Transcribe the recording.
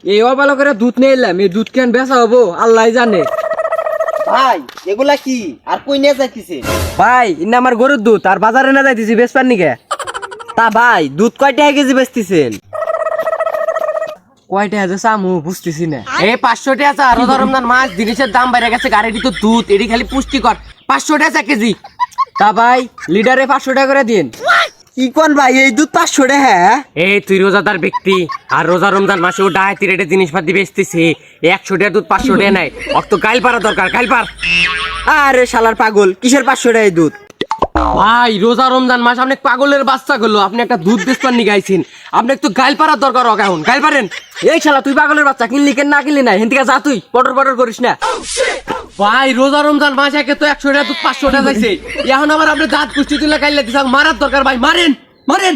এই অবালো করে দুধ নিয়ে এলাম, এই দুধ কেন বেচা হবো আল্লাহ জানে। ভাই এগুলা কি আর কই নিয়ে যাইতেছে? ভাই ইন্না আমার গরুর দুধ, আর বাজারে না যাইতেছি বেচপার নিকে। তা ভাই দুধ কয় টাকা কেজি বেচতেছেন? কয়টা আছে সামু বুঝতেছি না। এই 500 টাকা আছে। রোজা রমজান মাস, জিনিসের দাম বেড়ে গেছে, গাড়িটি তো দুধ, এটি খালি পুষ্টিকর। 500 টাকা কেজি। তা ভাই লিটারে 500 টাকা করে দিন। কি কোন ভাই এই দুধ 500 টাকা? এই তুই রোজাদার ব্যক্তি, আর রোজা রমজান মাসে ও ডায়েতি রেটে জিনিসপাতি বেচতেছে। 100 টাকা দুধ 500 টাকা নাই, অত গাইল পারা দরকার, গাইল পার। আরে শালার পাগল, কিসের 500 টাকা এই দুধ? ভাই রোজা রমজান মাস আপনি পাগলের বাচ্চা করলো, আপনি একটা দুধ বেচপার নি গাইছেন, আপনি একটু গাইল পারার দরকার। এখন গাইল পারেন। এই শালা তুই পাগলের বাচ্চা, কিনলি কেন না কিনলি না, হেন থেকে যা তুই পটর পটর করিস না। ভাই রোজা রমজান মাস একে তো 100 টাকা দুধ 500 টাকা যাইছে, এখন আবার আপনি দাঁত কুষ্টি তুলে গাইলে দিছে, মারার দরকার ভাই, মারেন মারেন।